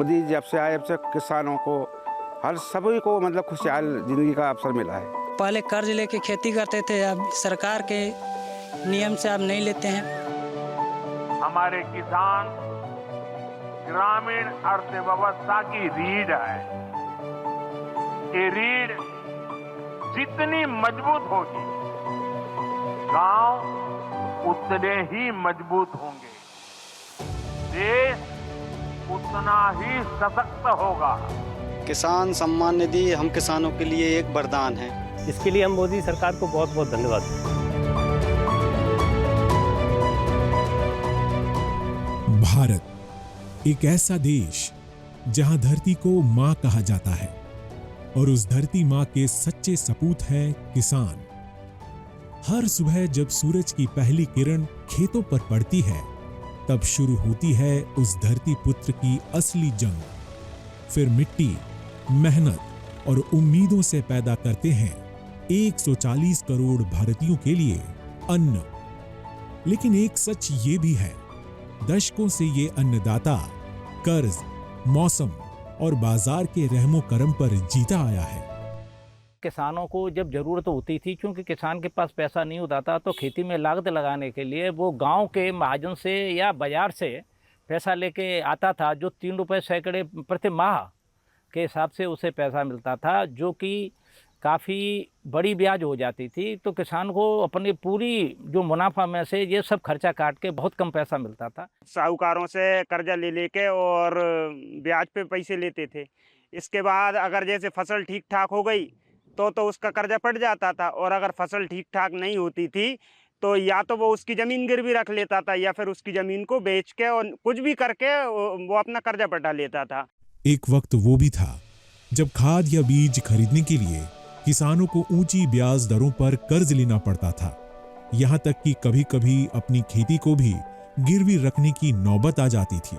मोदी जब से आए, जब से किसानों को हर सभी को मतलब खुशहाल जिंदगी का अवसर मिला है। पहले कर्ज लेके खेती करते थे, अब सरकार के नियम से अब नहीं लेते हैं। हमारे किसान ग्रामीण अर्थव्यवस्था की रीढ़ है। ये रीढ़ जितनी मजबूत होगी, गांव उतने ही मजबूत होंगे, देश उतना ही सशक्त होगा। किसान सम्मान निधि हम किसानों के लिए एक वरदान है। इसके लिए हम मोदी सरकार को बहुत बहुत धन्यवाद देते हैं। भारत एक ऐसा देश जहां धरती को मां कहा जाता है और उस धरती मां के सच्चे सपूत हैं किसान। हर सुबह जब सूरज की पहली किरण खेतों पर पड़ती है, तब शुरू होती है उस धरती पुत्र की असली जंग। फिर मिट्टी, मेहनत और उम्मीदों से पैदा करते हैं 140 करोड़ भारतीयों के लिए अन्न। लेकिन एक सच ये भी है, दशकों से ये अन्नदाता कर्ज, मौसम और बाजार के रहमो करम पर जीता आया है। किसानों को जब जरूरत होती थी, क्योंकि किसान के पास पैसा नहीं होता था, तो खेती में लागत लगाने के लिए वो गांव के महाजन से या बाजार से पैसा लेके आता था, जो 3 रुपये सैकड़े प्रति माह के हिसाब से उसे पैसा मिलता था, जो कि काफ़ी बड़ी ब्याज हो जाती थी। तो किसान को अपनी पूरी जो मुनाफा में से ये सब खर्चा काट के बहुत कम पैसा मिलता था। साहूकारों से कर्जा ले लेके और ब्याज पे पैसे लेते थे। इसके बाद अगर जैसे फसल ठीक ठाक हो गई तो उसका कर्जा पड़ जाता था, और अगर फसल ठीक ठाक नहीं होती थी तो या तो वो उसकी ज़मीन गिरवी रख लेता था या फिर उसकी ज़मीन को बेच के और कुछ भी करके वो अपना कर्जा पटा लेता था। एक वक्त वो भी था जब खाद या बीज खरीदने के लिए किसानों को ऊंची ब्याज दरों पर कर्ज लेना पड़ता था, यहां तक कि कभी-कभी अपनी खेती को भी गिरवी रखने की नौबत आ जाती थी।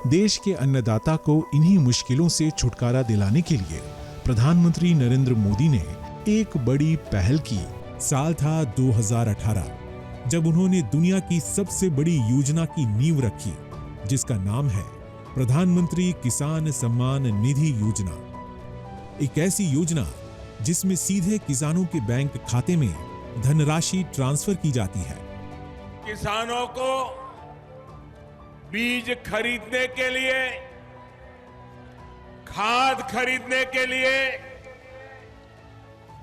देश के अन्नदाता को इन्हीं मुश्किलों से छुटकारा दिलाने के लिए प्रधानमंत्री नरेंद्र मोदी ने एक बड़ी पहल की। साल था 2018, जब उन्होंने दुनिया की सबसे बड़ी योजना की नींव रखी, जिसका नाम है प्रधानमंत्री किसान सम्मान निधि योजना। एक ऐसी योजना जिसमें सीधे किसानों के बैंक खाते में धनराशि ट्रांसफर की जाती है। किसानों को बीज खरीदने के लिए, खाद खरीदने के लिए,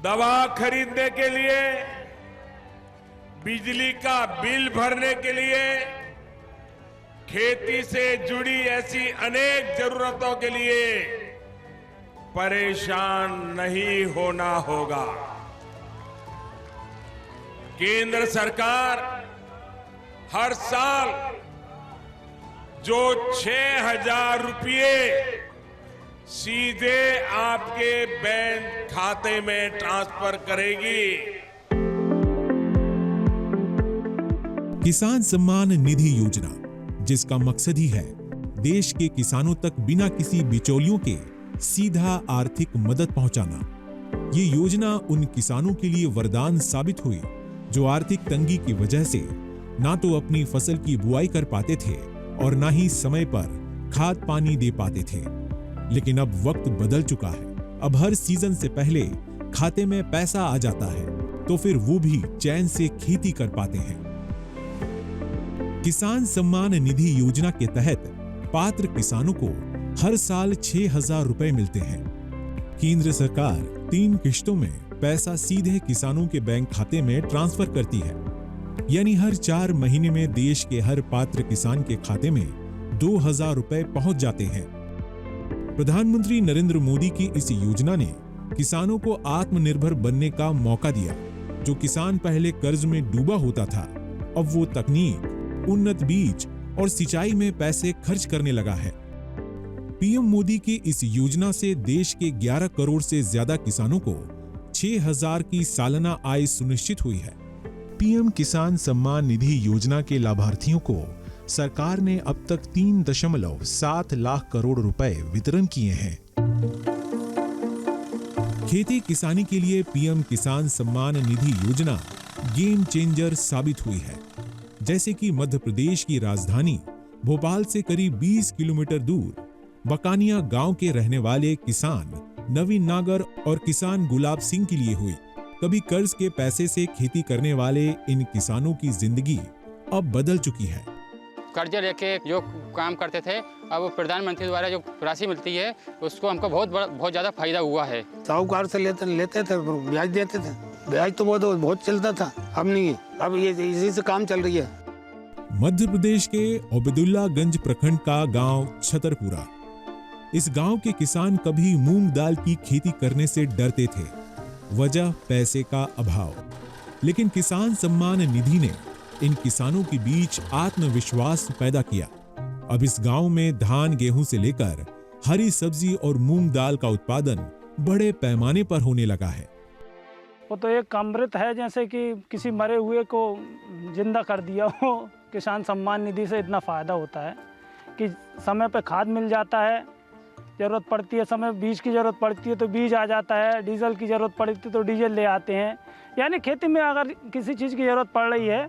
दवा खरीदने के लिए, बिजली का बिल भरने के लिए, खेती से जुड़ी ऐसी अनेक जरूरतों के लिए परेशान नहीं होना होगा। केंद्र सरकार हर साल जो 6,000 रुपये सीधे आपके बैंक खाते में ट्रांसफर करेगी। किसान सम्मान निधि योजना, जिसका मकसद ही है देश के किसानों तक बिना किसी बिचौलियों के सीधा आर्थिक मदद पहुंचाना। ये योजना उन किसानों के लिए वरदान साबित हुई जो आर्थिक तंगी की वजह से ना तो अपनी फसल की बुआई कर पाते थे और ना ही समय पर खाद पानी दे पाते थे। लेकिन अब वक्त बदल चुका है। अब हर सीजन से पहले खाते में पैसा आ जाता है, तो फिर वो भी चैन से खेती कर पाते हैं। किसान सम्मान निधि योजना के तहत पात्र किसानों को हर साल 6,000 रुपए मिलते हैं। केंद्र सरकार 3 किश्तों में पैसा सीधे किसानों के बैंक खाते में ट्रांसफर करती है, यानी हर 4 महीने में देश के हर पात्र किसान के खाते में 2,000 रुपए पहुंच जाते हैं। प्रधानमंत्री नरेंद्र मोदी की इस योजना ने किसानों को आत्मनिर्भर बनने का मौका दिया। जो किसान पहले कर्ज में डूबा होता था, अब वो तकनीक, उन्नत बीज और सिंचाई में पैसे खर्च करने लगा है। पीएम मोदी की इस योजना से देश के 11 करोड़ से ज्यादा किसानों को 6,000 की सालाना आय सुनिश्चित हुई है। पीएम किसान सम्मान निधि योजना के लाभार्थियों को सरकार ने अब तक 3.7 लाख करोड़ रुपए वितरण किए हैं। खेती किसानी के लिए पीएम किसान सम्मान निधि योजना गेम चेंजर साबित हुई है। जैसे कि मध्य प्रदेश की राजधानी भोपाल से करीब 20 किलोमीटर दूर बकानिया गांव के रहने वाले किसान नवीन नागर और किसान गुलाब सिंह के लिए हुई। कभी कर्ज के पैसे से खेती करने वाले इन किसानों की जिंदगी अब बदल चुकी है। कर्जा लेके जो काम करते थे, अब प्रधानमंत्री द्वारा जो राशि मिलती है उसको हमको बहुत ज़्यादा फायदा हुआ है। साहूकार से लेते थे, ब्याज देते थे, ब्याज तो बहुत चलता था, अब नहीं है, अब ये इसी से काम चल रही है। मध्य प्रदेश के ओबेदुल्लागंज प्रखंड का गांव छतरपुरा। इस गांव के किसान कभी मूंग दाल की खेती करने से डरते थे, वजह पैसे का अभाव। लेकिन किसान सम्मान निधि ने इन किसानों के बीच आत्मविश्वास पैदा किया। अब इस गांव में धान गेहूं से लेकर हरी सब्जी और मूंग दाल का उत्पादन बड़े पैमाने पर होने लगा है। वो तो एक अमृत है, जैसे कि किसी मरे हुए को जिंदा कर दिया हो। किसान सम्मान निधि से इतना फ़ायदा होता है कि समय पे खाद मिल जाता है, ज़रूरत पड़ती है समय बीज की ज़रूरत पड़ती है तो बीज आ जाता है, डीजल की ज़रूरत पड़ती है तो डीजल ले आते हैं। यानी खेती में अगर किसी चीज़ की ज़रूरत पड़ रही है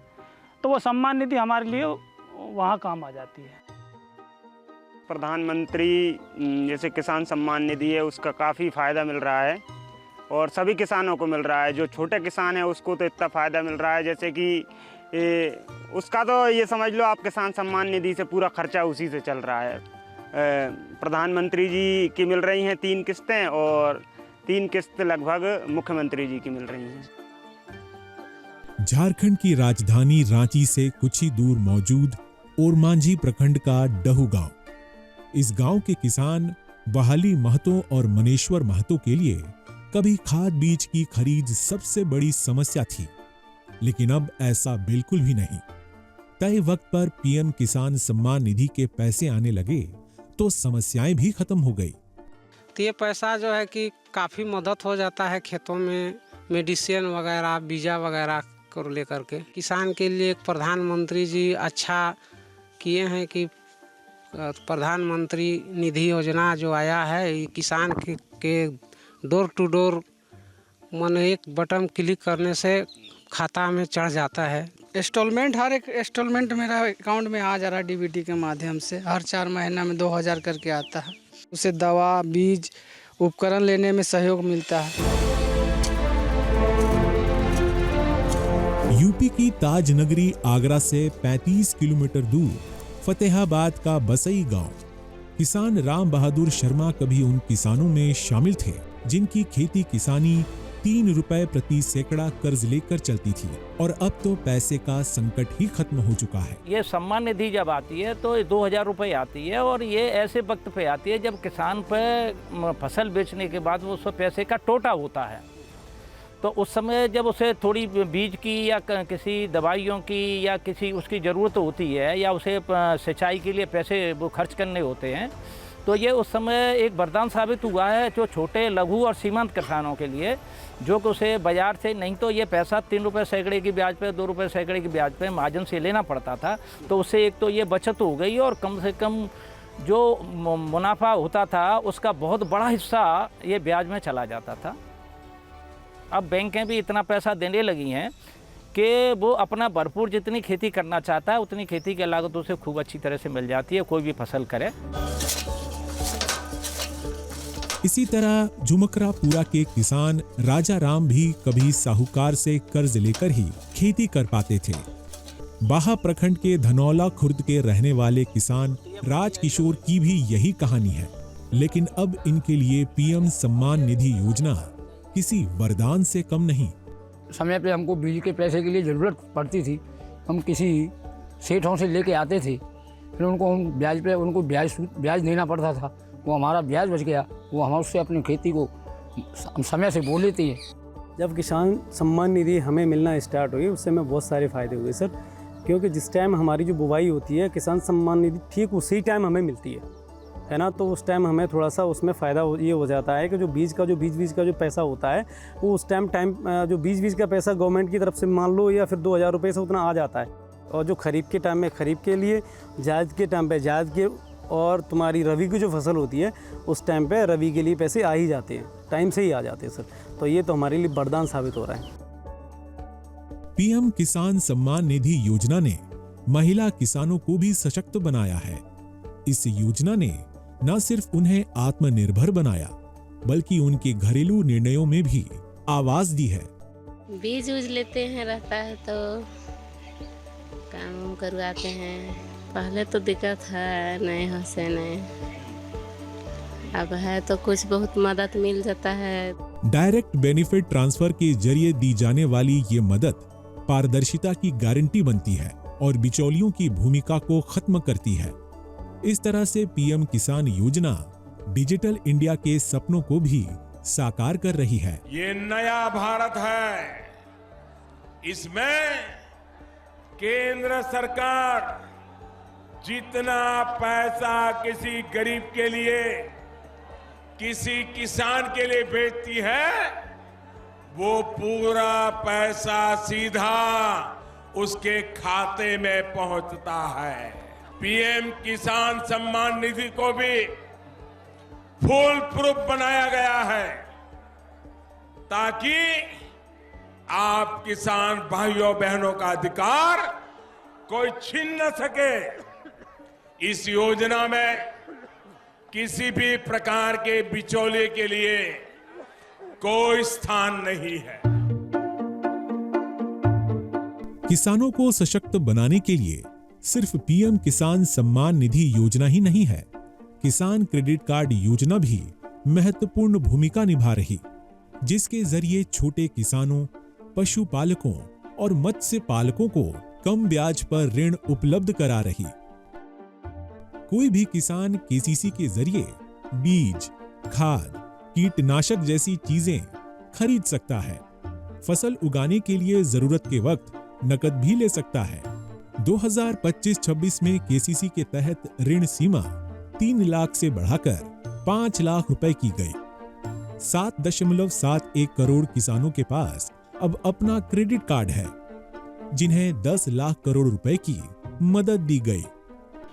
तो वो सम्मान निधि हमारे लिए वहाँ काम आ जाती है। प्रधानमंत्री जैसे किसान सम्मान निधि है उसका काफ़ी फ़ायदा मिल रहा है और सभी किसानों को मिल रहा है। जो छोटे किसान है उसको तो इतना फ़ायदा मिल रहा है जैसे कि उसका तो ये समझ लो आप किसान सम्मान निधि से पूरा खर्चा उसी से चल रहा है। प्रधानमंत्री जी की मिल रही हैं 3 किस्तें और 3 किस्त लगभग मुख्यमंत्री जी की मिल रही हैं। झारखंड की राजधानी रांची से कुछ ही दूर मौजूद ओरमांझी प्रखंड का डहू गांव। इस गांव के किसान बहाली महतो और मनेश्वर महतो के लिए कभी खाद बीज की खरीद सबसे बड़ी समस्या थी, लेकिन अब ऐसा बिल्कुल भी नहीं। तय वक्त पर पीएम किसान सम्मान निधि के पैसे आने लगे तो समस्याएं भी खत्म हो गई। तो ये पैसा जो है कि काफ़ी मदद हो जाता है खेतों में, मेडिसिन वगैरह बीजा वगैरह को लेकर के। किसान के लिए प्रधानमंत्री जी अच्छा किए हैं कि प्रधानमंत्री निधि योजना जो आया है, किसान के डोर टू डोर माने एक बटन क्लिक करने से खाता में चढ़ जाता है। इंस्टॉलमेंट हर एक इंस्टॉलमेंट मेरा अकाउंट में आ जा रहा है डीबीटी के माध्यम से। हर 4 महीना में 2000 करके आता है। उससे दवा बीज उपकरण लेने में सहयोग मिलता है। यूपी की ताज नगरी आगरा से 35 किलोमीटर दूर फतेहाबाद का बसई गांव। किसान राम बहादुर शर्मा कभी उन किसानों में शामिल थे जिनकी खेती किसानी 3 रुपए प्रति सैकड़ा कर्ज लेकर चलती थी, और अब तो पैसे का संकट ही खत्म हो चुका है। ये सम्मान निधि जब आती है तो 2000 रुपये आती है, और ये ऐसे वक्त पे आती है जब किसान पे फसल बेचने के बाद वो उस पैसे का टोटा होता है। तो उस समय जब उसे थोड़ी बीज की या किसी दवाइयों की या किसी उसकी ज़रूरत होती है या उसे सिंचाई के लिए पैसे वो खर्च करने होते हैं, तो ये उस समय एक वरदान साबित हुआ है जो छोटे लघु और सीमांत किसानों के लिए, जो कि उसे बाज़ार से नहीं तो ये पैसा 3 रुपये सैकड़े की ब्याज पे 2 रुपये सैकड़े की ब्याज पे महाजन से लेना पड़ता था। तो उससे एक तो ये बचत हो गई और कम से कम जो मुनाफा होता था उसका बहुत बड़ा हिस्सा ये ब्याज में चला जाता था। अब बैंकें भी इतना पैसा देने लगी हैं कि वो अपना भरपूर जितनी खेती करना चाहता है उतनी खेती की लागत उसे खूब अच्छी तरह से मिल जाती है, कोई भी फसल करे। इसी तरह झुमकरापुरा के किसान राजा राम भी कभी साहूकार से कर्ज लेकर ही खेती कर पाते थे। बाहा प्रखंड के धनौला खुर्द के रहने वाले किसान राजकिशोर की भी यही कहानी है, लेकिन अब इनके लिए पीएम सम्मान निधि योजना किसी वरदान से कम नहीं। समय पे हमको बीज के पैसे के लिए ज़रूरत पड़ती थी, हम किसी सेठों से लेके आते थे, फिर उनको हम ब्याज पे उनको ब्याज देना पड़ता था। वो हमारा ब्याज बच गया, वो हम उससे अपनी खेती को समय से बो लेती है। जब किसान सम्मान निधि हमें मिलना स्टार्ट हुई उससे हमें बहुत सारे फ़ायदे हुए सर, क्योंकि जिस टाइम हमारी जो बुवाई होती है किसान सम्मान निधि ठीक उसी टाइम हमें मिलती है ना, तो उस टाइम हमें थोड़ा सा उसमें फ़ायदा ये हो जाता है कि जो बीज का जो पैसा होता है वो उस टाइम जो बीज का पैसा गवर्नमेंट की तरफ से मान लो या फिर 2000 रुपये से उतना आ जाता है, और जो खरीफ के टाइम में खरीफ के लिए, जायद के टाइम पे जायद के, और तुम्हारी रबी की जो फसल होती है उस टाइम पे रबी के लिए पैसे आ ही जाते हैं, टाइम से ही आ जाते हैं सर। तो ये तो हमारे लिए वरदान साबित हो रहा है। पीएम किसान सम्मान निधि योजना ने महिला किसानों को भी सशक्त बनाया है। इस योजना ने न सिर्फ उन्हें आत्मनिर्भर बनाया, बल्कि उनके घरेलू निर्णयों में भी आवाज दी है। बीज उज लेते हैं, रहता है तो काम करवाते हैं। पहले तो दिक्कत है, नहीं हो से नहीं, अब है तो कुछ बहुत मदद मिल जाता है। डायरेक्ट बेनिफिट ट्रांसफर के जरिए दी जाने वाली ये मदद पारदर्शिता की गारंटी बनती है और बिचौलियों की भूमिका को खत्म करती है। इस तरह से पीएम किसान योजना डिजिटल इंडिया के सपनों को भी साकार कर रही है। ये नया भारत है, इसमें केंद्र सरकार जितना पैसा किसी गरीब के लिए, किसी किसान के लिए भेजती है, वो पूरा पैसा सीधा उसके खाते में पहुंचता है। पीएम किसान सम्मान निधि को भी फुल प्रूफ बनाया गया है ताकि आप किसान भाइयों बहनों का अधिकार कोई छीन न सके। इस योजना में किसी भी प्रकार के बिचौलिए के लिए कोई स्थान नहीं है। किसानों को सशक्त बनाने के लिए सिर्फ पीएम किसान सम्मान निधि योजना ही नहीं है, किसान क्रेडिट कार्ड योजना भी महत्वपूर्ण भूमिका निभा रही, जिसके जरिए छोटे किसानों, पशुपालकों और मत्स्य पालकों को कम ब्याज पर ऋण उपलब्ध करा रही। कोई भी किसान केसीसी के जरिए बीज, खाद, कीटनाशक जैसी चीजें खरीद सकता है। फसल उगाने के लिए जरूरत के वक्त नकद भी ले सकता है। 2025-26 में केसीसी के तहत ऋण सीमा 3 लाख से बढ़ाकर 5 लाख रुपए की गई। 7.71 करोड़ किसानों के पास अब अपना क्रेडिट कार्ड है, जिन्हें 10 लाख करोड़ रुपए की मदद दी गई।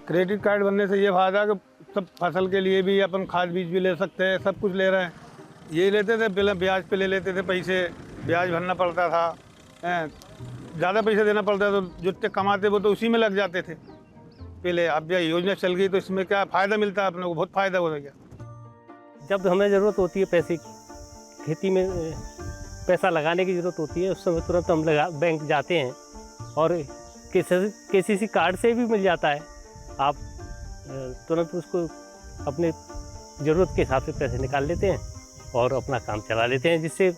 क्रेडिट कार्ड बनने से ये फायदा कि सब फसल के लिए भी अपन खाद बीज भी ले सकते हैं, सब कुछ ले रहे हैं। ये लेते थे पहले, ब्याज पे ले लेते थे पैसे, ब्याज भरना पड़ता था, ज़्यादा पैसे देना पड़ता था, तो जितने कमाते वो तो उसी में लग जाते थे पहले। अब यह योजना चल गई तो इसमें क्या फ़ायदा मिलता है, अपने को बहुत फ़ायदा हो गया। जब हमें ज़रूरत होती है पैसे की, खेती में पैसा लगाने की ज़रूरत होती है, उस समय तुरंत हम बैंक जाते हैं और केसीसी कार्ड से भी मिल जाता है। आप तुरंत उसको अपने ज़रूरत के हिसाब से पैसे निकाल लेते हैं और अपना काम चला लेते हैं, जिससे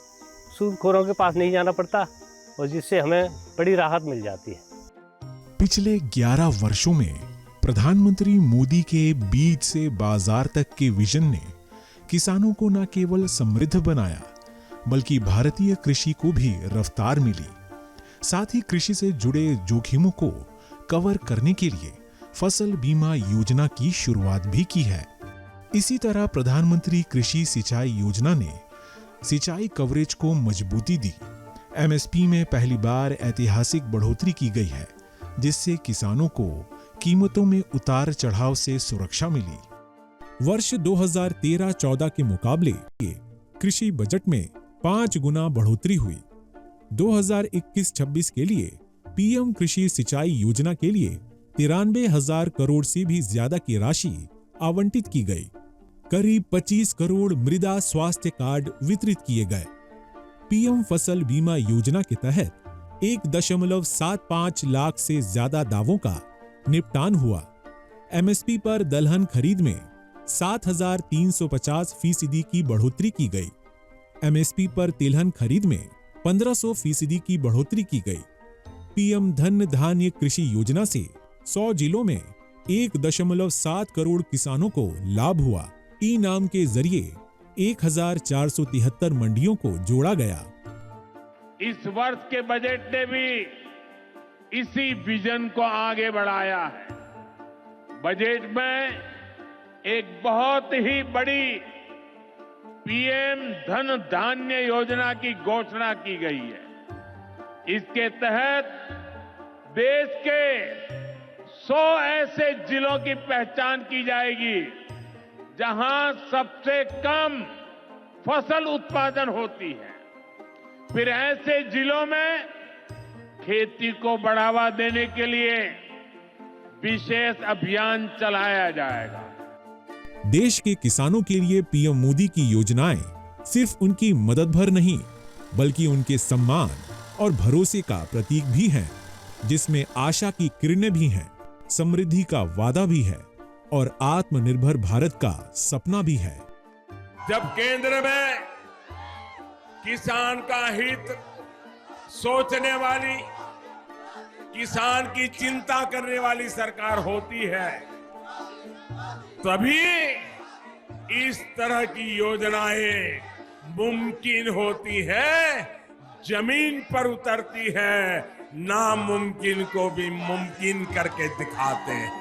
सूदखोरों के पास नहीं जाना पड़ता और जिससे हमें बड़ी राहत मिल जाती है। पिछले 11 वर्षों में प्रधानमंत्री मोदी के बीज से बाजार तक के विजन ने किसानों को न केवल समृद्ध बनाया, बल्कि भारतीय कृषि को भी रफ्तार मिली। साथ ही कृषि से जुड़े जोखिमों को कवर करने के लिए फसल बीमा योजना की शुरुआत भी की है। इसी तरह प्रधानमंत्री कृषि सिंचाई योजना ने सिंचाई कवरेज को मजबूती दी। एमएसपी में पहली बार ऐतिहासिक बढ़ोतरी की गई है, जिससे किसानों को कीमतों में उतार चढ़ाव से सुरक्षा मिली। वर्ष 2013-14 के मुकाबले कृषि बजट में 5 गुना बढ़ोतरी हुई। 2021-26 के लिए पीएम कृषि सिंचाई योजना के लिए 93,000 करोड़ से भी ज्यादा की राशि आवंटित की गई। करीब 25 करोड़ मृदा स्वास्थ्य कार्ड वितरित किए गए। पीएम फसल बीमा योजना के तहत 1.75 लाख से ज्यादा दावों का निपटान हुआ। एमएसपी पर दलहन खरीद में 7,350% की बढ़ोतरी की गई। एमएसपी पर तिलहन खरीद में 1500% की बढ़ोतरी की गई। पीएम धन धान्य कृषि योजना से 100 जिलों में 1.7 करोड़ किसानों को लाभ हुआ। ई नाम के जरिए 1,473 मंडियों को जोड़ा गया। इस वर्ष के बजट ने भी इसी विजन को आगे बढ़ाया है। बजट में एक बहुत ही बड़ी पीएम धन धान्य योजना की घोषणा की गई है। इसके तहत देश के 100 ऐसे जिलों की पहचान की जाएगी जहां सबसे कम फसल उत्पादन होती है। फिर ऐसे जिलों में खेती को बढ़ावा देने के लिए विशेष अभियान चलाया जाएगा। देश के किसानों के लिए पीएम मोदी की योजनाएं सिर्फ उनकी मदद भर नहीं, बल्कि उनके सम्मान और भरोसे का प्रतीक भी हैं, जिसमें आशा की किरणें भी हैं, समृद्धि का वादा भी है और आत्मनिर्भर भारत का सपना भी है। जब केंद्र में किसान का हित सोचने वाली, किसान की चिंता करने वाली सरकार होती है, तभी इस तरह की योजनाएं मुमकिन होती है, जमीन पर उतरती है, नामुमकिन को भी मुमकिन करके दिखाते हैं।